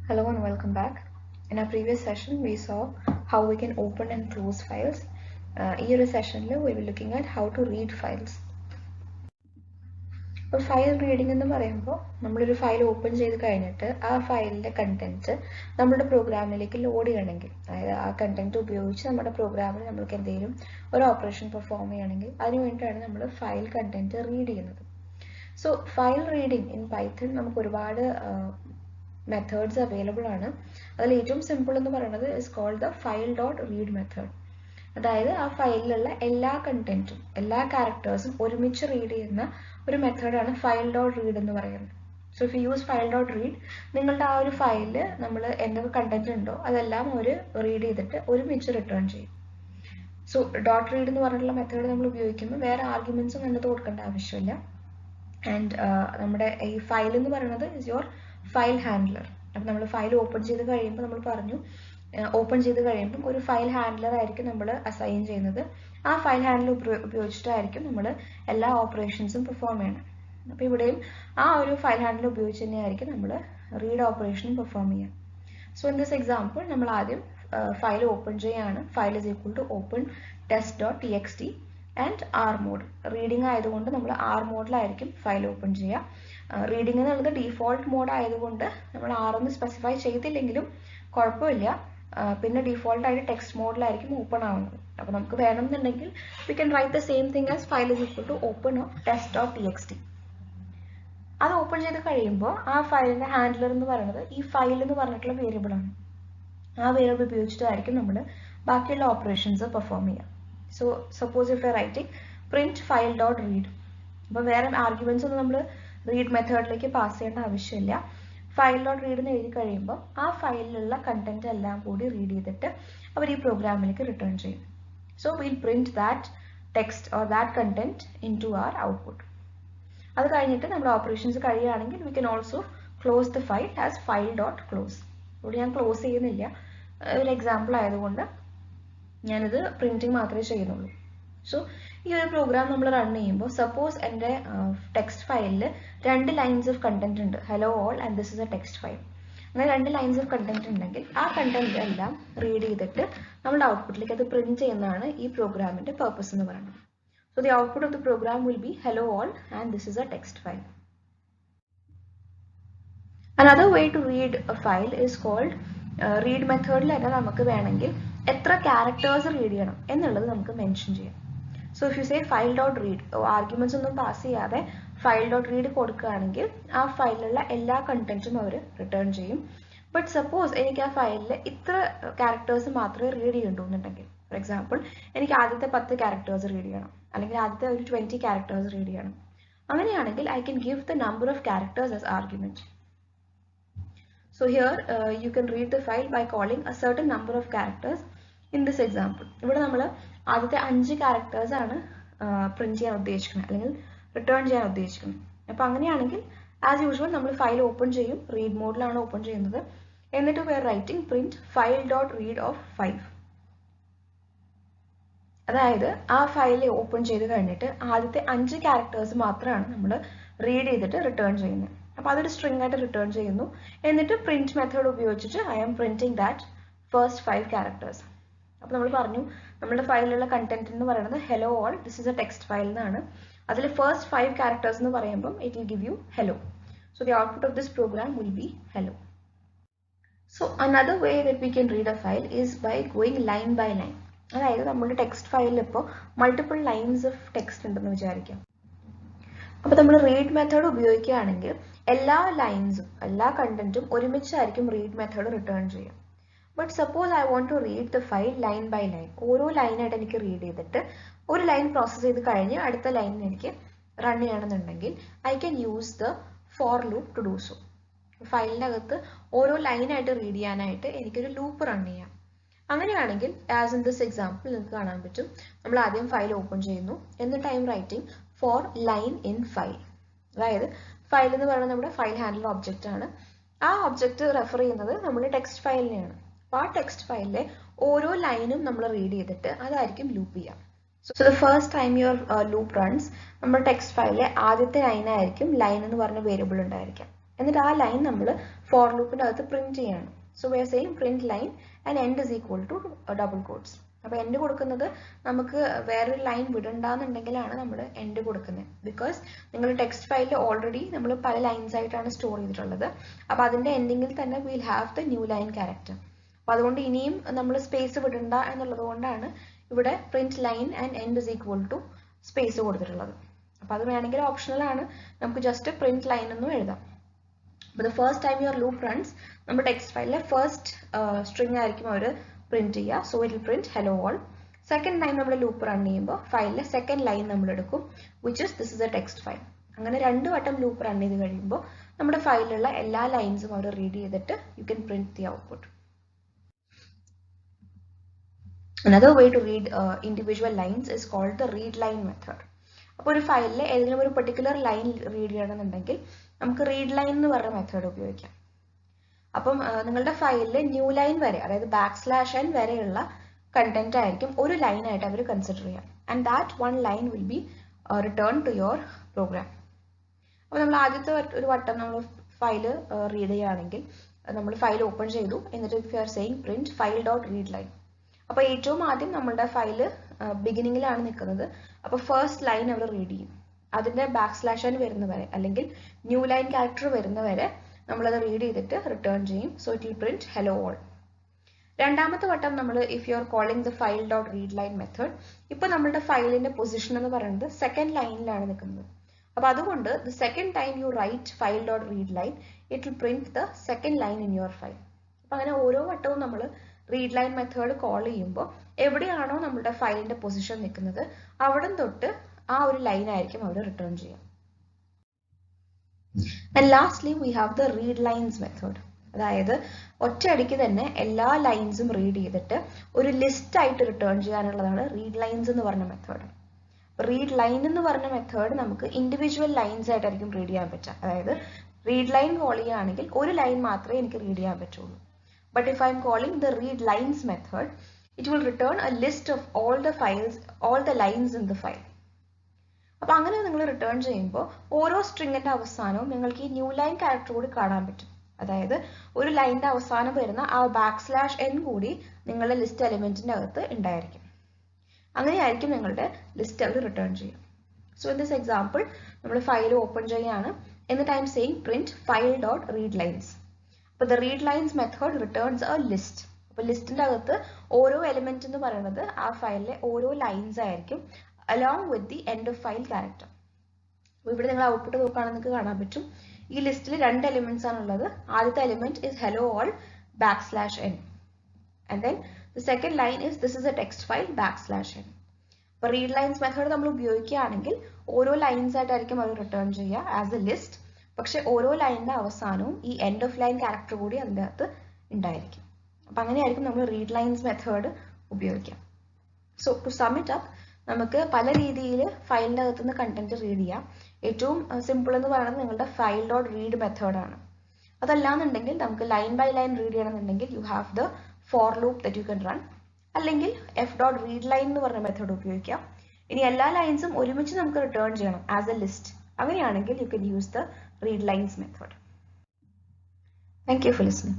Hello and welcome back. In our previous session, we saw how we can open and close files. In session, we will be looking at how to read files. File reading in the we file open file contents program load content program operation perform file content read. So file reading in Python methods available simple is called the file.read method. അതായത് ആ ഫയലിലുള്ള എല്ലാ കണ്ടന്റും എല്ലാ charactersഉം ഒരുമിച്ച് read ചെയ്യുന്ന ഒരു മെത്തേഡാണ് file.read എന്ന് പറയുന്നത്. So if you use file.read നിങ്ങളുടെ ആ ഒരു ഫയലിൽ നമ്മൾ എന്തൊക്കെ കണ്ടന്റ് ഉണ്ടോ അതെല്ലാം ഒരു റീഡ് ചെയ്തിട്ട് ഒരുമിച്ച് റിട്ടേൺ ചെയ്യും. So .read എന്ന് പറഞ്ഞിട്ടുള്ള മെത്തേഡ് നമ്മൾ ഉപയോഗിക്കുമ്പോൾ വേറെ ആർഗ്യുമെന്റ്സ് ഒന്നും കൊടുക്കേണ്ട ആവശ്യമില്ല. ആൻഡ് നമ്മുടെ ഈ ഫയൽ എന്ന് പറയുന്നത് is your file handler. അപ്പോൾ നമ്മൾ ഫയൽ ഓപ്പൺ ചെയ്ത് കഴിയുമ്പോൾ നമ്മൾ പറഞ്ഞു ഓപ്പൺ ചെയ്ത് കഴിയുമ്പോൾ ഒരു ഫയൽ ഹാൻഡ്ലർ ആയിരിക്കും നമ്മൾ അസൈൻ ചെയ്യുന്നത്. ആ ഫയൽ ഹാൻഡ്ലർ ഉപയോഗിച്ചിട്ടായിരിക്കും നമ്മൾ എല്ലാ ഓപ്പറേഷൻസും പെർഫോം ചെയ്യണം. അപ്പോൾ ഇവിടെയും ആ ഒരു ഫയൽ ഹാൻഡ്ലർ ഉപയോഗിച്ച് തന്നെയായിരിക്കും നമ്മൾ റീഡ് ഓപ്പറേഷനും പെർഫോം ചെയ്യുക. സോ ഇൻ ദിസ് എക്സാമ്പിൾ നമ്മൾ ആദ്യം ഫയൽ ഓപ്പൺ ചെയ്യാണ്. File is equal to open test.txt and R mode. Reading ആയതുകൊണ്ട് നമ്മൾ ആർ മോഡിലായിരിക്കും ഫയൽ ഓപ്പൺ ചെയ്യുക. റീഡിംഗ് എന്നുള്ളത് ഡീഫോൾട്ട് മോഡ് ആയതുകൊണ്ട് നമ്മൾ ആർ ഒന്ന് സ്പെസിഫൈ ചെയ്തില്ലെങ്കിലും കുഴപ്പമില്ല. പിന്നെ ഡിഫോൾട്ട് ആയിട്ട് ടെക്സ്റ്റ് മോഡിലായിരിക്കും ഓപ്പൺ ആവുന്നത്. അപ്പോൾ നമുക്ക് വേണമെന്നുണ്ടെങ്കിൽ we can write the same thing as file is equal to open of test.txt. അത് ഓപ്പൺ ചെയ്ത് കഴിയുമ്പോൾ ആ ഫയലിന്റെ ഹാൻഡ്ലർ എന്ന് പറയുന്നത് ഈ ഫയൽ എന്ന് പറഞ്ഞിട്ടുള്ള വേരിയബിൾ ആണ്. ആ വേരിയബിൾ ഉപയോഗിച്ചിട്ടായിരിക്കും നമ്മൾ ബാക്കിയുള്ള ഓപ്പറേഷൻസ് പെർഫോം ചെയ്യുക. So suppose if you writing print file.read, അപ്പോൾ വേറെ ആർഗ്യുമെന്റ്സ് ഒന്നും നമ്മൾ റീഡ് മെത്തേഡിലേക്ക് പാസ് ചെയ്യേണ്ട ആവശ്യമില്ല. file.read എന്ന് എഴുതി കഴിയുമ്പോൾ ആ ഫയലിലുള്ള കണ്ടന്റ് എല്ലാം കൂടി റീഡ് ചെയ്തിട്ട് അവർ ഈ പ്രോഗ്രാമിലേക്ക് റിട്ടേൺ ചെയ്യും. So will print that text or that content into our output. അത് കഴിഞ്ഞിട്ട് നമ്മുടെ ഓപ്പറേഷൻസ് കഴിയുകയാണെങ്കിൽ we can also close the file as file.close. ഇവിടെ ഞാൻ ക്ലോസ് ചെയ്യുന്നില്ല, ഒരു എക്സാമ്പിൾ ആയതുകൊണ്ട് ഞാനിത് പ്രിന്റിങ് മാത്രമേ ചെയ്യുന്നുള്ളൂ. സോ ഈ ഒരു പ്രോഗ്രാം നമ്മൾ റൺ ചെയ്യുമ്പോൾ സപ്പോസ് എൻ്റെ ടെക്സ്റ്റ് ഫയലിൽ 2 ലൈൻസ് ഓഫ് കണ്ടന്റ് ഉണ്ട്, hello all and this is a text file. അങ്ങനെ 2 ലൈൻസ് ഓഫ് കണ്ടന്റ് ഉണ്ടെങ്കിൽ ആ കണ്ടന്റ് എല്ലാം റീഡ് ചെയ്തിട്ട് നമ്മുടെ ഔട്ട്പുട്ടിലേക്ക് അത് പ്രിന്റ് ചെയ്യുന്നതാണ് ഈ പ്രോഗ്രാമിന്റെ പർപ്പസ് എന്ന് പറയുന്നത്. So the output of the program will be hello all and this is a text file. Another way to read a file is called read മെത്തേഡിൽ തന്നെ നമുക്ക് വേണമെങ്കിൽ എത്ര ക്യാരക്ടേഴ്സ് റീഡ് ചെയ്യണം എന്നുള്ളത് നമുക്ക് മെൻഷൻ ചെയ്യാം. So if you say file.read, arguments ഒന്നും പാസ് ചെയ്യാതെ file.read കൊടുക്കുകയാണെങ്കിൽ ആ ഫയലിലുള്ള എല്ലാ കണ്ടന്റും അവർ റിട്ടേൺ ചെയ്യും. ബട്ട് സപ്പോസ് എനിക്ക് ആ ഫയലിൽ ഇത്ര ക്യാരക്ടേഴ്സ് മാത്രമേ റീഡ് ചെയ്യണ്ടുന്നുണ്ടെങ്കിൽ, ഫോർ എക്സാമ്പിൾ എനിക്ക് ആദ്യത്തെ 10 ക്യാരക്ടേഴ്സ് റീഡ് ചെയ്യണം, അല്ലെങ്കിൽ ആദ്യത്തെ ഒരു 20 ക്യാരക്ടേഴ്സ് റീഡ് ചെയ്യണം. അങ്ങനെയാണെങ്കിൽ I can give the number of characters as argument. So here you can read the file by calling a certain number of characters. In this example, ഇവിടെ നമ്മൾ ആദ്യത്തെ 5 ക്യാരക്ടേഴ്സ് ആണ് പ്രിന്റ് ചെയ്യാൻ ഉദ്ദേശിക്കുന്നത് അല്ലെങ്കിൽ റിട്ടേൺ ചെയ്യാൻ ഉദ്ദേശിക്കുന്നത്. അപ്പോൾ അങ്ങനെയാണെങ്കിൽ ആസ് യൂഷ്വൽ നമ്മൾ ഫയൽ ഓപ്പൺ ചെയ്യും, റീഡ് മോഡിലാണ് ഓപ്പൺ ചെയ്യുന്നത്. എന്നിട്ട് we are writing print file.read of 5. അതായത് ആ ഫയൽ ഓപ്പൺ ചെയ്ത് കഴിഞ്ഞിട്ട് ആദ്യത്തെ 5 ക്യാരക്ടേഴ്സ് മാത്രമാണ് നമ്മൾ റീഡ് ചെയ്തിട്ട് റിട്ടേൺ ചെയ്യുന്നത്. അപ്പോൾ അതൊരു സ്ട്രിംഗ് ആയിട്ട് റിട്ടേൺ ചെയ്യുന്നു. എന്നിട്ട് പ്രിന്റ് മെത്തേഡ് ഉപയോഗിച്ചിട്ട് I am printing that first 5 characters. അപ്പോൾ നമ്മൾ പറഞ്ഞു നമ്മുടെ ഫയലിലുള്ള കണ്ടന്റ് എന്ന് പറയുന്നത് hello all this is a text file എന്നാണ്. അതിൽ ഫസ്റ്റ് 5 ക്യാരക്ടേഴ്സ് എന്ന് പറയുമ്പോൾ it will give you hello. So the output of this program will be hello. So another way that we can read a file is by going line by line. അതായത് നമ്മുടെ text ഫയലിൽ ഇപ്പോൾ multiple lines of text ഉണ്ടെന്ന് വിചാരിക്കാം. അപ്പോൾ നമ്മൾ read method ഉപയോഗിക്കുകയാണെങ്കിൽ എല്ലാ ലൈൻസും എല്ലാ കണ്ടന്റും ഒരുമിച്ചായിരിക്കും റീഡ് മെത്തേഡ് റിട്ടേൺ ചെയ്യുക. But suppose I want to read the file line by line, ഓരോ ലൈനായിട്ട് എനിക്ക് റീഡ് ചെയ്തിട്ട് ഒരു ലൈൻ പ്രോസസ്സ് ചെയ്ത് കഴിഞ്ഞ് അടുത്ത ലൈനിൽ എനിക്ക് റൺ ചെയ്യണമെന്നുണ്ടെങ്കിൽ I can use the for loop to do so. ഫയലിൻ്റെ അകത്ത് ഓരോ ലൈനായിട്ട് റീഡ് ചെയ്യാനായിട്ട് എനിക്കൊരു ലൂപ്പ് റൺ ചെയ്യാം. അങ്ങനെയാണെങ്കിൽ ആസ് ഇൻ ദിസ് എക്സാമ്പിൾ നിങ്ങൾക്ക് കാണാൻ പറ്റും, നമ്മൾ ആദ്യം ഫയൽ ഓപ്പൺ ചെയ്യുന്നു, എന്നിട്ട് I M writing for line in file. അതായത് ഫയൽ എന്ന് പറയുന്നത് നമ്മുടെ ഫയൽ ഹാൻഡലർ ഒബ്ജക്റ്റ് ആണ്. ആ ഒബ്ജക്റ്റ് റെഫർ ചെയ്യുന്നത് നമ്മുടെ ടെക്സ്റ്റ് ഫയലിനെയാണ്. അപ്പോൾ ആ ടെക്സ്റ്റ് ഫയലിലെ ഓരോ ലൈനും നമ്മൾ റീഡ് ചെയ്തിട്ട് അതായിരിക്കും ലൂപ്പ് ചെയ്യാം. So the first time your loop runs നമ്മുടെ ടെക്സ്റ്റ് ഫയലിലെ ആദ്യത്തെ ലൈൻ ആയിരിക്കും ലൈൻ എന്ന് പറഞ്ഞ വേരിയബിൾ ഉണ്ടായിരിക്കാം. എന്നിട്ട് ആ ലൈൻ നമ്മൾ ഫോർ ലൂപ്പിൻ്റെ അകത്ത് പ്രിന്റ് ചെയ്യാണ്. So we are saying print line and end is equal to double quotes. അപ്പോൾ എൻഡ് കൊടുക്കുന്നത് നമുക്ക് വേറൊരു ലൈൻ വിടണ്ടെന്നുണ്ടെങ്കിലാണ് നമ്മൾ എൻഡ് കൊടുക്കുന്നത്. ബിക്കോസ് നിങ്ങൾ ടെക്സ്റ്റ് ഫയലിൽ ഓൾറെഡി നമ്മൾ പല ലൈൻസ് ആയിട്ടാണ് സ്റ്റോർ ചെയ്തിട്ടുള്ളത്. അപ്പോൾ അതിൻ്റെ എൻഡിങ്ങിൽ തന്നെ will have the new line character. അപ്പോൾ അതുകൊണ്ട് ഇനിയും നമ്മൾ സ്പേസ് വിടണ്ട എന്നുള്ളത് കൊണ്ടാണ് ഇവിടെ print line and end is equal to space കൊടുത്തിട്ടുള്ളത്. അപ്പോൾ അത് വേണമെങ്കിൽ ഓപ്ഷണലാണ്, നമുക്ക് ജസ്റ്റ് പ്രിന്റ് ലൈൻ എന്നും എഴുതാം. അപ്പോൾ the first time your loop runs നമ്മുടെ ടെക്സ്റ്റ് ഫയലിലെ ഫസ്റ്റ് സ്ട്രിങ് ആയിരിക്കും അവർ പ്രിന്റ് ചെയ്യുക. So it will print hello all. Second time നമ്മൾ ലൂപ്പ് റൺ ചെയ്യുമ്പോൾ ഫയലിലെ സെക്കൻഡ് ലൈൻ നമ്മൾ എടുക്കും, which is this is a text file. അങ്ങനെ 2 വട്ടം ലൂപ്പ് റൺ ചെയ്ത് കഴിയുമ്പോൾ നമ്മുടെ ഫയലിലുള്ള എല്ലാ ലൈൻസും അവർ റീഡ് ചെയ്തിട്ട് you can print the output. Another way to read individual lines is called the read line method. അപ്പോൾ ഒരു ഫയലിൽ ഏതെങ്കിലും ഒരു പെർട്ടിക്കുലർ ലൈൻ റീഡ് ചെയ്യണമെന്നുണ്ടെങ്കിൽ നമുക്ക് റീഡ് ലൈൻ എന്ന് പറഞ്ഞ മെത്തേഡ് ഉപയോഗിക്കാം. അപ്പം നിങ്ങളുടെ ഫയലിൽ ന്യൂ ലൈൻ വരെ, അതായത് /n വരെയുള്ള കണ്ടന്റ് ആയിരിക്കും ഒരു ലൈൻ ആയിട്ട് അവർ കൺസിഡർ ചെയ്യാം. And that one line will be return to your program. അപ്പോൾ നമ്മൾ ആദ്യത്തെ ഒരു വട്ടം നമ്മൾ ഫയൽ റീഡ് ചെയ്യുകയാണെങ്കിൽ നമ്മൾ ഫയൽ ഓപ്പൺ ചെയ്തു, എന്നിട്ട് if you are saying print file dot read line. അപ്പോൾ ഏറ്റവും ആദ്യം നമ്മളുടെ ഫയല് ബിഗിനിങ്ങിലാണ് നിൽക്കുന്നത്. അപ്പോൾ ഫസ്റ്റ് ലൈൻ അവർ റീഡ് ചെയ്യും. അതിൻ്റെ /n വരുന്നവരെ അല്ലെങ്കിൽ ന്യൂ ലൈൻ ക്യാരക്ടർ വരുന്നവരെ നമ്മളത് റീഡ് ചെയ്തിട്ട് റിട്ടേൺ ചെയ്യും. So it will print hello all. രണ്ടാമത്തെ വട്ടം നമ്മൾ if you are calling the file dot read line method, ഇപ്പോൾ നമ്മുടെ ഫയലിൻ്റെ പൊസിഷൻ എന്ന് പറയുന്നത് സെക്കൻഡ് ലൈനിലാണ് നിൽക്കുന്നത്. അപ്പോൾ അതുകൊണ്ട് the second time you write file dot read line it will print the second line in your file. അപ്പോൾ അങ്ങനെ ഓരോ വട്ടവും നമ്മൾ റീഡ് ലൈൻ മെത്തേഡ് കോൾ ചെയ്യുമ്പോൾ എവിടെയാണോ നമ്മുടെ ഫയലിൻ്റെ പൊസിഷൻ നിൽക്കുന്നത് അവിടെ തൊട്ട് ആ ഒരു ലൈൻ ആയിരിക്കും അവർ റിട്ടേൺ ചെയ്യുക. And lastly we have the read lines method. അതായത് ഒറ്റയടിക്ക് തന്നെ എല്ലാ ലൈൻസും റീഡ് ചെയ്തിട്ട് ഒരു ലിസ്റ്റ് ആയിട്ട് റിട്ടേൺ ചെയ്യാനുള്ളതാണ് റീഡ് ലൈൻസ് എന്ന് പറഞ്ഞ മെത്തേഡ്. റീഡ് ലൈൻ എന്ന് പറഞ്ഞ മെത്തേഡ് നമുക്ക് ഇൻഡിവിജ്വൽ ലൈൻസ് ആയിട്ടായിരിക്കും റീഡ് ചെയ്യാൻ പറ്റുക. അതായത് റീഡ് ലൈൻ കോൾ ചെയ്യുകയാണെങ്കിൽ ഒരു ലൈൻ മാത്രമേ എനിക്ക് റീഡ് ചെയ്യാൻ പറ്റുള്ളൂ. But if I am calling the read lines method, it will return a list of all the files, all the lines in the file. അപ്പോൾ അങ്ങനെ നിങ്ങൾ റിട്ടേൺ ചെയ്യുമ്പോൾ ഓരോ സ്ട്രിങ്ങിൻ്റെ അവസാനവും നിങ്ങൾക്ക് ഈ ന്യൂ ലൈൻ ക്യാരക്ടർ കൂടി കാണാൻ പറ്റും. അതായത് ഒരു ലൈനിൻ്റെ അവസാനം വരുന്ന ആ /n കൂടി നിങ്ങളുടെ ലിസ്റ്റ് എലിമെൻറ്റിൻ്റെ അകത്ത് ഉണ്ടായിരിക്കും. അങ്ങനെയായിരിക്കും നിങ്ങളുടെ ലിസ്റ്റ് അവർ റിട്ടേൺ ചെയ്യുക. സോ ഇൻ ദിസ് എക്സാമ്പിൾ നമ്മൾ ഫയൽ ഓപ്പൺ ചെയ്യുകയാണ്, എന്നിട്ട് I'm saying print file dot read lines. അപ്പോൾ the read lines method returns a list. അപ്പോൾ ലിസ്റ്റിൻ്റെ അകത്ത് ഓരോ എലിമെന്റ് എന്ന് പറയുന്നത് ആ ഫയലിലെ ഓരോ ലൈൻസ് ആയിരിക്കും along with the end of file character. അപ്പോൾ ഇവിടെ നിങ്ങൾ ഔട്ട്പുട്ട് നോക്കുകയാണെങ്കിൽ നിങ്ങൾക്ക് കാണാൻ പറ്റും ഈ ലിസ്റ്റിൽ 2 എലിമെന്റ്സ് ആണുള്ളത്. ആദ്യത്തെ element is hello all /n and then the second line is this is a text file /n. അപ്പോൾ റീഡ് ലൈൻസ് മെത്തേഡ് നമ്മൾ ഉപയോഗിക്കുകയാണെങ്കിൽ ഓരോ ലൈൻസ് ആയിട്ടായിരിക്കും അവർ റിട്ടേൺ ചെയ്യുക ആസ് എ ലിസ്റ്റ്. പക്ഷെ ഓരോ ലൈനിൻ്റെ അവസാനവും ഈ എൻഡ് ഓഫ് ലൈൻ ക്യാരക്ടർ കൂടി അതിൻ്റെ അകത്ത് ഉണ്ടായിരിക്കും. അപ്പം അങ്ങനെയായിരിക്കും നമ്മൾ റീഡ് ലൈൻസ് മെത്തേഡ് ഉപയോഗിക്കാം. So to sum it up, നമുക്ക് പല രീതിയിൽ ഫയലിൻ്റെ അകത്തുനിന്ന് കണ്ടന്റ് റീഡ് ചെയ്യാം. ഏറ്റവും സിമ്പിൾ എന്ന് പറയുന്നത് നിങ്ങളുടെ ഫയൽ ഡോട്ട് റീഡ് മെത്തേഡാണ്. അതല്ലാന്നുണ്ടെങ്കിൽ നമുക്ക് ലൈൻ ബൈ ലൈൻ റീഡ് ചെയ്യണമെന്നുണ്ടെങ്കിൽ you have the for loop that you can run, അല്ലെങ്കിൽ f.read line എന്ന് പറഞ്ഞ മെത്തേഡ് ഉപയോഗിക്കാം. ഇനി എല്ലാ ലൈൻസും ഒരുമിച്ച് നമുക്ക് റിട്ടേൺ ചെയ്യണം ആസ് എ ലിസ്റ്റ്, അങ്ങനെയാണെങ്കിൽ you can use the read lines method. Thank you for listening.